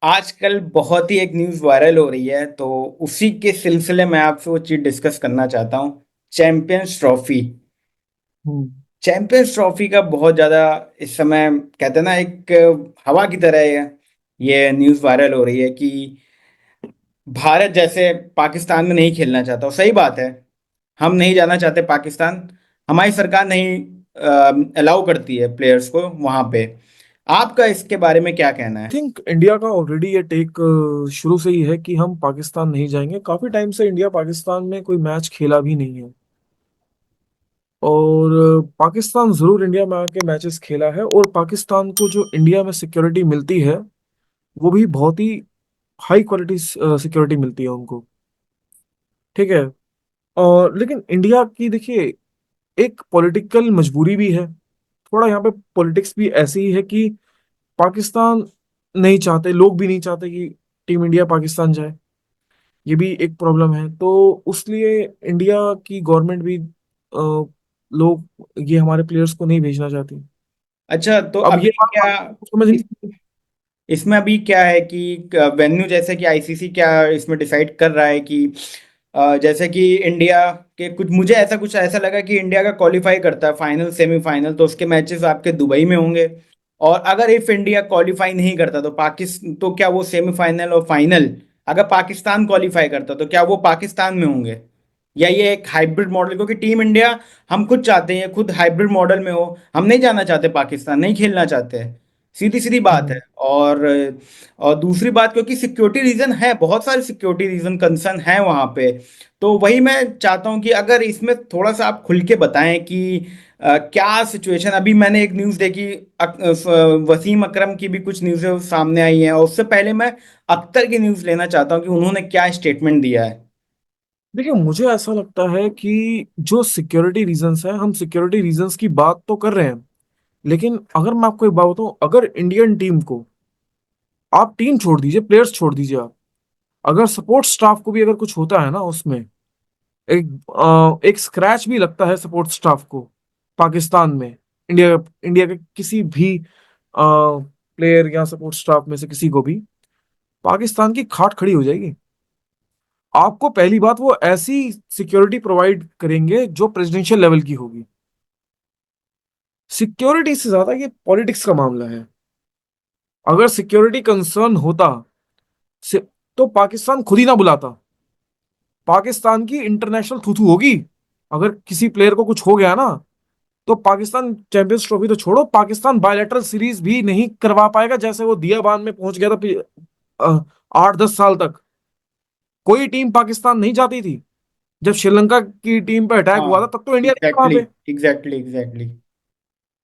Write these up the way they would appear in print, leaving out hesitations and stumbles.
आजकल बहुत ही एक न्यूज़ वायरल हो रही है, तो उसी के सिलसिले में आपसे वो चीज़ डिस्कस करना चाहता हूँ। Champions Trophy. Hmm. Champions Trophy का बहुत ज़्यादा इस समय कहते हैं ना, एक हवा की तरह है। ये न्यूज़ वायरल हो रही है कि भारत जैसे पाकिस्तान में नहीं खेलना चाहता, और सही बात है। हम नहीं जाना चाहते पाकिस्तान। हमारी सरकार नहीं अलाउ करती है प्लेयर्स को वहाँ पे। आपका इसके बारे में क्या कहना है? थिंक इंडिया का ऑलरेडी ये टेक शुरू से ही है कि हम पाकिस्तान नहीं जाएंगे। काफी टाइम से इंडिया पाकिस्तान में कोई मैच खेला भी नहीं है। और पाकिस्तान जरूर इंडिया में आके मैचेस खेला है, और पाकिस्तान को जो इंडिया में सिक्योरिटी मिलती है वो भी बहुत ही हाई क्वालिटी सिक्योरिटी मिलती है उनको। ठीक है। और लेकिन इंडिया की देखिए, एक पॉलिटिकल मजबूरी भी है। थोड़ा यहाँ पे पॉलिटिक्स भी ऐसी ही है कि पाकिस्तान नहीं चाहते, लोग भी नहीं चाहते कि टीम इंडिया पाकिस्तान जाए। ये भी एक प्रॉब्लम है। तो उसलिए इंडिया की गवर्नमेंट भी लोग ये हमारे प्लेयर्स को नहीं भेजना चाहती। अच्छा, तो अब ये अभी बात क्या पाकिस्तान को समझ नहीं सकती। इसमें अभी क्या है कि वेन्यू, जैसे कि आईसीसी क्या इसमें डिसाइड कर रहा है कि जैसे कि इंडिया के कुछ, मुझे ऐसा कुछ ऐसा लगा कि इंडिया का क्वालिफाई करता है फाइनल सेमीफाइनल, तो उसके मैचेस आपके दुबई में होंगे। और अगर इफ इंडिया क्वालिफाई नहीं करता तो पाकिस्तान, तो क्या वो सेमीफाइनल और फाइनल, अगर पाकिस्तान क्वालिफाई करता तो क्या वो पाकिस्तान में होंगे? या ये एक हाइब्रिड मॉडल, क्योंकि टीम इंडिया हम खुद चाहते हैं खुद हाइब्रिड मॉडल में हो। हम नहीं जाना चाहते पाकिस्तान, नहीं खेलना चाहते हैं। सीधी सीधी बात है। हम्म। और दूसरी बात, क्योंकि सिक्योरिटी रीजन है, बहुत सारे सिक्योरिटी रीजन कंसर्न है वहाँ पे। तो वही मैं चाहता हूँ कि अगर इसमें थोड़ा सा आप खुल के बताएं कि क्या सिचुएशन। अभी मैंने एक न्यूज़ देखी, वसीम अकरम की भी कुछ न्यूज़ें सामने आई हैं, और उससे पहले मैं अख्तर की न्यूज़ लेना चाहता हूँ कि उन्होंने क्या स्टेटमेंट दिया है। देखिए, मुझे ऐसा लगता है कि जो सिक्योरिटी रीजंस है, हम सिक्योरिटी रीजंस की बात तो कर रहे हैं। लेकिन अगर मैं आपको एक बात बताऊं, अगर इंडियन टीम को, आप टीम छोड़ दीजिए, प्लेयर्स छोड़ दीजिए, आप अगर सपोर्ट स्टाफ को भी अगर कुछ होता है ना उसमें, एक स्क्रैच भी लगता है सपोर्ट स्टाफ को पाकिस्तान में, इंडिया इंडिया के किसी भी प्लेयर या सपोर्ट स्टाफ में से किसी को भी, पाकिस्तान की खाट खड़ी हो जाएगी। आपको पहली बात, वो ऐसी सिक्योरिटी प्रोवाइड करेंगे जो प्रेसिडेंशियल लेवल की होगी। सिक्योरिटी से ज्यादा ये पॉलिटिक्स का मामला है। अगर सिक्योरिटी कंसर्न होता से, तो पाकिस्तान खुद ही ना बुलाता। पाकिस्तान की इंटरनेशनल थूथू होगी अगर किसी प्लेयर को कुछ हो गया ना। तो पाकिस्तान चैंपियंस ट्रॉफी तो छोड़ो, पाकिस्तान बायलैटरल सीरीज भी नहीं करवा पाएगा, जैसे वो दियाबान में पहुंच गया था 8-10 साल तक। कोई टीम पाकिस्तान नहीं जाती थी। जब श्रीलंका की टीम पे अटैक हाँ, हुआ था तब तो इंडिया नहीं था वहां एग्जैक्टली, पे। Exactly, exactly.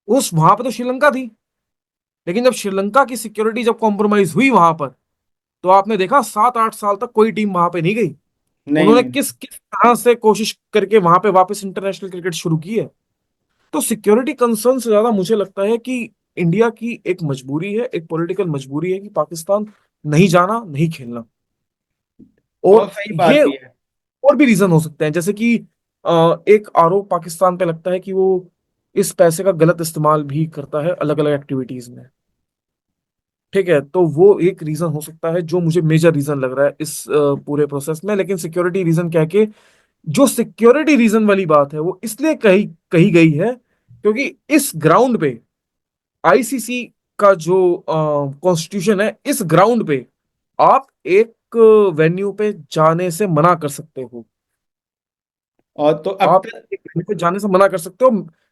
उस वहां पे तो श्रीलंका थी। लेकिन जब श्रीलंका की सिक्योरिटी जब कॉम्प्रोमाइज हुई वहां पर, तो आपने देखा 7-8 साल तक कोई टीम वहां पे नहीं गई। नहीं, उन्होंने नहीं। किस किस तरह से कोशिश करके वहां पे वापस इंटरनेशनल क्रिकेट शुरू की है। तो सिक्योरिटी कंसर्न से ज्यादा मुझे लगता है कि इंडिया की एक मजबूरी है, एक पॉलिटिकल मजबूरी है कि पाकिस्तान नहीं जाना, नहीं खेलना। और और सही बात ये भी है। और भी रीजन हो सकते हैं, जैसे कि एक आरोप पाकिस्तान पे लगता है कि वो इस पैसे का गलत इस्तेमाल भी करता है अलग अलग एक्टिविटीज में। ठीक है, तो वो एक रीजन हो सकता है जो मुझे मेजर रीजन लग रहा है इस पूरे प्रोसेस में। लेकिन सिक्योरिटी रीजन कह के, जो सिक्योरिटी रीजन वाली बात है वो इसलिए कही कही गई है क्योंकि इस ग्राउंड पे आईसीसी का जो कॉन्स्टिट्यूशन है, इस ग्राउंड पे आप एक वेन्यू पे जाने से मना कर सकते हो। और तो अब आप तक। एक वेन्यू पे जाने से मना कर सकते हो,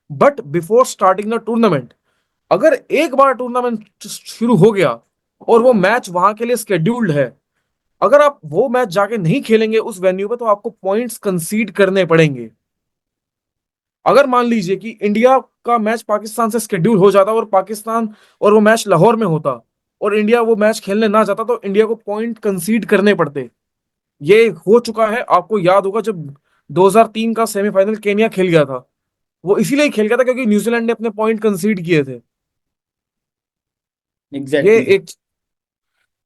but before starting the tournament, अगर एक बार टूर्नामेंट शुरू हो गया और वो मैच वहां के लिए स्केड्यूल्ड है, अगर आप वो मैच जाके नहीं खेलेंगे उस वेन्यू पे, तो आपको पॉइंट्स कंसीड करने पड़ेंगे। अगर मान लीजिए कि इंडिया का मैच पाकिस्तान से स्केड्यूल हो जाता और पाकिस्तान और वो मैच लाहौर में होता, और इंडिया वो मैच खेलने ना जाता, तो इंडिया को पॉइंट कंसीड करने पड़ते। ये हो चुका है, आपको याद होगा जब 2003 का सेमीफाइनल केनिया खेल गया था, वो इसीलिए खेल गया था क्योंकि न्यूजीलैंड ने अपने पॉइंट कंसीड किए थे। ये एग्जैक्टली। एक।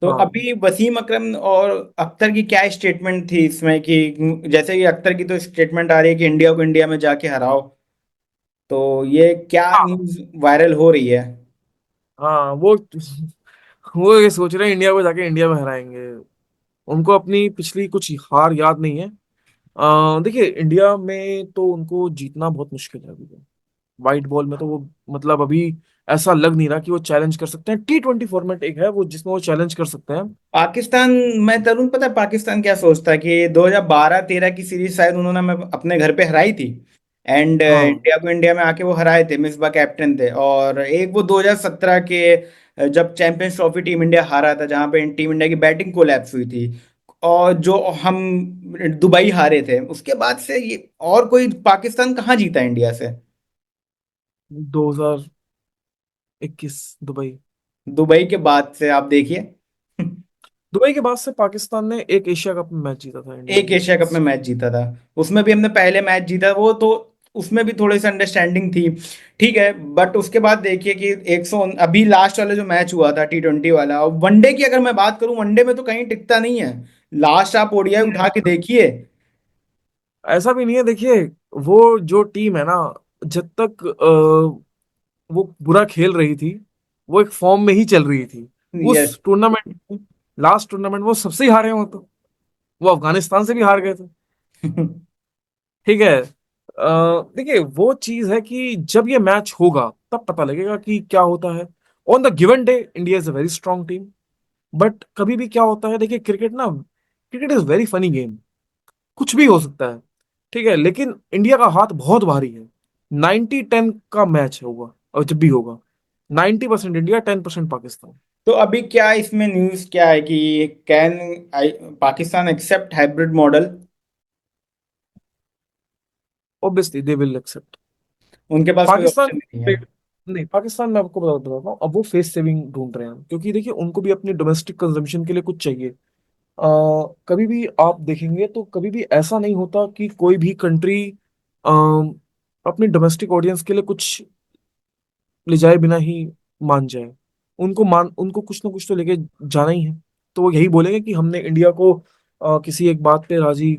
तो हाँ। अभी वसीम अकरम और अख्तर की क्या स्टेटमेंट थी इसमें कि जैसे कि अख्तर की तो स्टेटमेंट आ रही है कि इंडिया को इंडिया में जाके हराओ। तो ये क्या हाँ। न्यूज़ वायरल हो रही है? हाँ, वो वो ये सोच रहे हैं इंडिया को जाके इंडिया में हराएंगे। उनको अपनी पिछली कुछ हार याद नहीं है। देखिए इंडिया में तो उनको जीतना बहुत मुश्किल है अभी तो। व्हाइट बॉल में तो वो मतलब अभी ऐसा लग नहीं रहा कि वो चैलेंज कर सकते हैं। T20 फॉर्मेट एक है वो जिसमें वो चैलेंज कर सकते हैं। पाकिस्तान, मैं तरुण, पता है पाकिस्तान क्या सोचता है कि 2012-13 की सीरीज शायद उन्होंने मैं अपने घर पे हराई थी। एंड हाँ, इंडिया को इंडिया में आके वो हराए थे, मिसबा कैप्टन थे। और एक वो 2017 के जब चैंपियंस ट्रॉफी टीम इंडिया हारा था, जहाँ पे टीम इंडिया की बैटिंग कोलैप्स हुई थी, और जो हम दुबई हारे थे, उसके बाद से ये और कोई पाकिस्तान कहाँ जीता है इंडिया से? 2021 दुबई। दुबई के बाद से आप देखिए। दुबई के बाद से पाकिस्तान ने एक एशिया कप में मैच जीता था इंडिया एक के एशिया कप में अगेंस्ट। मैच जीता था, उसमें भी हमने पहले मैच जीता वो तो, उसमें भी थोड़ी सी अंडरस्टैंडिंग थी, ठीक है। बट उसके बाद देखिए कि 100, अभी लास्ट वाला जो मैच हुआ था T20 वाला, वनडे की अगर मैं बात करूं, वनडे में तो कहीं टिकता नहीं है। लास्ट आप ओडीआई उठा के देखिए। ऐसा भी नहीं है, देखिए वो जो टीम है ना, जब तक वो बुरा खेल रही थी, वो एक फॉर्म में ही चल रही थी। यस। उस टूर्नामेंट में, लास्ट टूर्नामेंट वो सबसे ही हारे हो तो, वो अफगानिस्तान से भी हार गए थे। ठीक है। देखिए वो चीज है कि जब ये मैच होगा तब पता लगेगा कि क्या होता है। On the given day India is a very strong team. But कभी भी क्या होता है, देखिए क्रिकेट ना, cricket is very funny game. कुछ भी हो सकता है। ठीक है, लेकिन इंडिया का हाथ बहुत भारी है। 90-10 का मैच होगा, और जब भी होगा 90% इंडिया, 10% पाकिस्तान। तो अभी क्या इसमें न्यूज़ क्या है कि can Pakistan accept hybrid model? Obviously they will accept. उनके पास कोई पाकिस्तान, ऑप्शन नहीं है। नहीं पाकिस्तान में आपको बताता हूँ, अब वो फेस सेविंग ढूंढ रहे हैं क्योंकि देखिए उनको भी अपनी डोमेस्टिक कंजम्पशन के लिए कुछ चाहिए। कभी भी आप देखेंगे तो कभी भी ऐसा नहीं होता कि कोई भी कंट्री अपनी डोमेस्टिक ऑडियंस के लिए कुछ ले जाए बिना ही मान जाए। उनको कुछ ना कुछ तो लेके जाना ही है। तो वो यही बोलेंगे कि हमने इंडिया को किसी एक बात पे राजी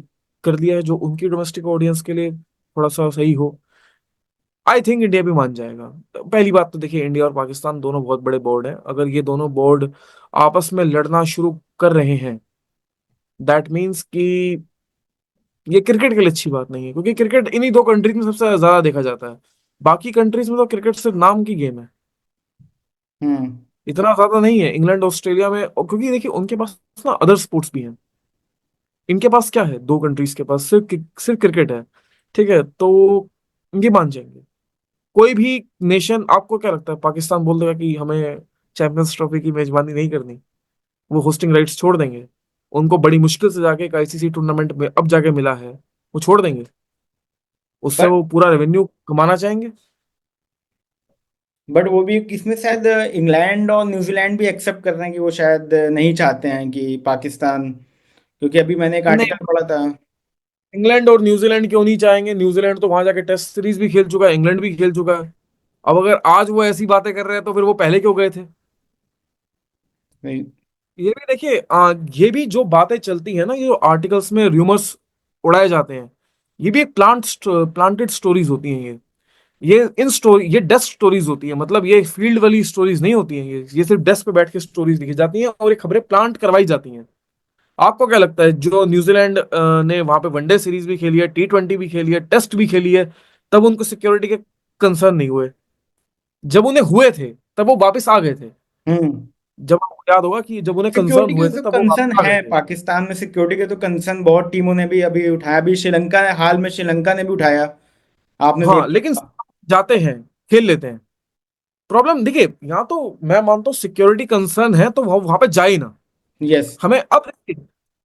कर दिया है जो उनकी डोमेस्टिक ऑडियंस के लिए थोड़ा सा सही हो। आई थिंक इंडिया भी मान जाएगा। पहली बात तो देखिए इंडिया और पाकिस्तान दोनों बहुत बड़े बोर्ड हैं। अगर ये दोनों बोर्ड आपस में लड़ना शुरू कर रहे हैं, दैट मीन्स कि ये क्रिकेट के लिए अच्छी बात नहीं है, क्योंकि क्रिकेट इन्हीं दो कंट्रीज में सबसे ज्यादा देखा जाता है। बाकी कंट्रीज में तो क्रिकेट सिर्फ नाम की गेम है। हम्म। इतना ज्यादा नहीं है इंग्लैंड ऑस्ट्रेलिया में, और क्योंकि देखिए उनके पास ना अदर स्पोर्ट्स भी हैं। इनके पास क्या है, दो कंट्रीज के पास सिर्फ क्रिकेट है। ठीक है, तो ये मान जाएंगे। कोई भी नेशन, आपको क्या लगता है पाकिस्तान बोल देगा कि हमें चैंपियंस ट्रॉफी की मेजबानी नहीं करनी? वो होस्टिंग राइट्स छोड़ देंगे? उनको बड़ी मुश्किल से जाके एक आईसीसी टूर्नामेंट में अब जाके मिला है, वो छोड़ देंगे? उससे बट वो पूरा रेवेन्यू कमाना चाहेंगे। बट वो भी किसमें, शायद इंग्लैंड और न्यूजीलैंड भी एक्सेप्ट कर रहे हैं कि वो शायद नहीं चाहते हैं कि पाकिस्तान, क्योंकि अभी मैंने एक नहीं, आर्टिकल पढ़ा था। इंग्लैंड और न्यूजीलैंड क्यों नहीं चाहेंगे? न्यूजीलैंड तो वहां जाके टेस्ट सीरीज भी खेल चुका है, इंग्लैंड भी खेल चुका है। अब अगर आज वो ऐसी बातें कर रहे हैं तो फिर वो पहले क्यों गए थे? नहीं। ये भी देखिए, ये भी जो बातें चलती है ना, ये जो आर्टिकल्स में र्यूमर्स उड़ाए जाते हैं, ये भी एक प्लांटेड स्टोरीज होती हैं। ये इन स्टोरी ये डेस्क स्टोरीज होती है, मतलब ये फील्ड वाली स्टोरीज नहीं होती हैं। ये सिर्फ डेस्क पे बैठ के स्टोरीज लिखी जाती हैं और ये खबरें प्लांट करवाई जाती हैं। आपको क्या लगता है, जो न्यूजीलैंड ने वहां पे वनडे सीरीज भी खेली है, T20 भी खेली है, टेस्ट भी खेली है, तब उनको सिक्योरिटी के कंसर्न नहीं हुए? जब उन्हें हुए थे तब वो वापस आ गए थे। हम्म। जब आपको याद होगा कि जब उन्हें कंसर्न सिक्योरिटी के हुए थे तो तब वो कंसर्न वापस आ है, गए थे। पाकिस्तान में सिक्योरिटी के तो कंसर्न बहुत टीमों ने भी अभी उठाया, अभी श्रीलंका ने, हाल में श्रीलंका ने भी उठाया, आपने हाँ, देखा लेकिन होगा। जाते हैं, खेल लेते हैं। प्रॉब्लम देखिए, यहाँ तो मैं मानता हूँ सिक्योरिटी कंसर्न है तो वहां पे जाए ना। यस। हमें अब देखिए,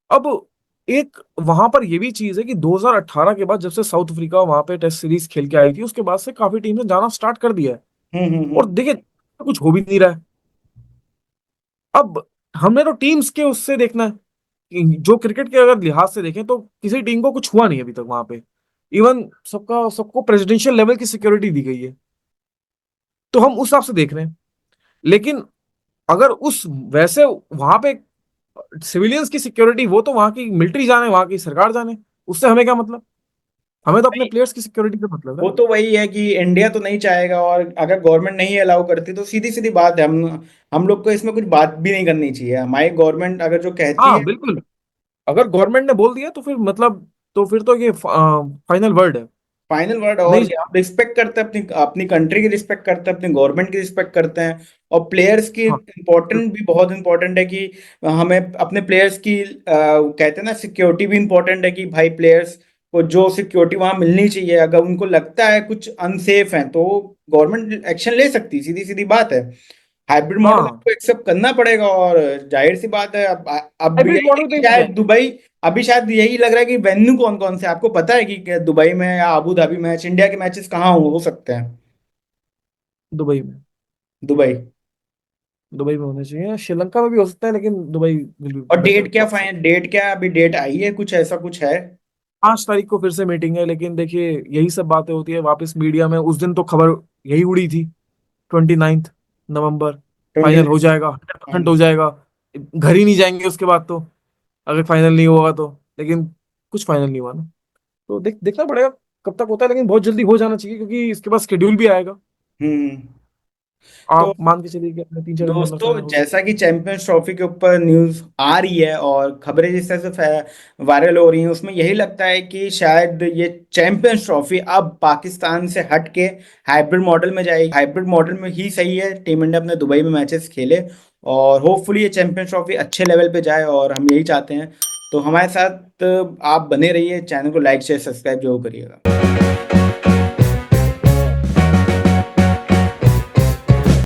अब एक वहां पर ये भी चीज है कि 2018 के बाद जब से साउथ अफ्रीका वहां पे टेस्ट सीरीज खेल के आई थी, उसके बाद से काफी टीम ने जाना स्टार्ट कर दिया है। और हम्म। देखिए कुछ हो भी नहीं रहा है। अब हमने तो टीम्स के उससे देखना है कि जो क्रिकेट के अगर लिहाज से देखें तो किसी टीम को कुछ हुआ नहीं अभी तक वहां पे। इवन सबको प्रेसिडेंशियल लेवल की सिक्योरिटी दी गई है। तो हम उस हिसाब से देख रहे हैं। लेकिन अगर उस वैसे वहां पे सिविलियंस की सिक्योरिटी, वो तो वहां की मिलिट्री जाने, वहां की सरकार जाने, उससे हमें क्या मतलब? हमें तो अपने भाई प्लेयर्स की सिक्योरिटी से मतलब है। वो तो वही है कि इंडिया तो नहीं चाहेगा, और अगर गवर्नमेंट नहीं अलाउ करती तो सीधी सीधी बात है, हम लोग को इसमें कुछ बात भी नहीं करनी चाहिए। हमारी गवर्नमेंट अगर जो कहती हाँ है, बिल्कुल, अगर गवर्नमेंट ने बोल दिया तो फिर मतलब, तो फिर तो ये फाइनल वर्ड है। Final word. नहीं और क्या, जाएगा। हम रिस्पेक्ट करते हैं अपनी अपनी कंट्री की, रिस्पेक्ट करते हैं अपनी गवर्नमेंट की, रिस्पेक्ट करते हैं। और प्लेयर्स की हाँ इम्पोर्टेंट बिल्कुल। भी बहुत इंपॉर्टेंट है कि हमें अपने प्लेयर्स की कहते हैं ना, सिक्योरिटी भी इंपॉर्टेंट है कि भाई प्लेयर्स को जो सिक्योरिटी वहां मिलनी चाहिए, अगर उनको लगता है कुछ अनसेफ है तो गवर्नमेंट एक्शन ले सकती है, सीधी सीधी बात है। हाइब्रिड मॉडल हाँ, आपको एक्सेप्ट करना पड़ेगा, और जाहिर सी बात है, अब हाइब्रिड यही है मॉडल पे कि ही हो शायद जाएगा। दुबई, अभी शायद यही लग रहा है कि वेन्यू कौन कौन से आपको पता है कि दुबई में या अबू धाबी मैच, इंडिया के मैचेस कहाँ हो सकते हैं? दुबई में। दुबई। दुबई में होने चाहिए, श्रीलंका में भी हो सकता है, लेकिन दुबई विल बी और बेटर डेट क्या, ऑप्शन। फाइन डेट क्या, अभी डेट आई है कुछ, ऐसा कुछ है? 5 तारीख को फिर से मीटिंग है, लेकिन देखिए यही सब बातें होती है वापस मीडिया में। उस दिन तो खबर यही उड़ी थी, 29 नवंबर ट्वेंटी फाइनल हो जाएगा, 100% हो जाएगा, घर ही नहीं जाएंगे उसके बाद तो, अगर फाइनल नहीं होगा तो। लेकिन कुछ फाइनल नहीं हुआ ना, तो देखना पड़ेगा कब तक होता है, लेकिन बहुत जल्दी हो जाना चाहिए क्योंकि इसके बाद शेड्यूल भी आएगा। हम्म। तो आप मान के चलिए कि 3-4 दिन के अंदर दोस्तों, फाइनल हो सकता जैसा कि चैंपियंस ट्रॉफी के ऊपर न्यूज आ रही है और खबरें जिस तरह से वायरल हो रही हैं, उसमें यही लगता है कि शायद ये चैंपियंस ट्रॉफी अब पाकिस्तान से हट के हाइब्रिड मॉडल में जाएगी। हाइब्रिड मॉडल में ही सही है, टीम इंडिया अपने दुबई में मैचेस खेले, और होपफुली ये चैंपियंस ट्रॉफी अच्छे लेवल पे जाए, और हम यही चाहते हैं। तो हमारे साथ आप बने रहिए, चैनल को लाइक शेयर सब्सक्राइब जरूर करिएगा।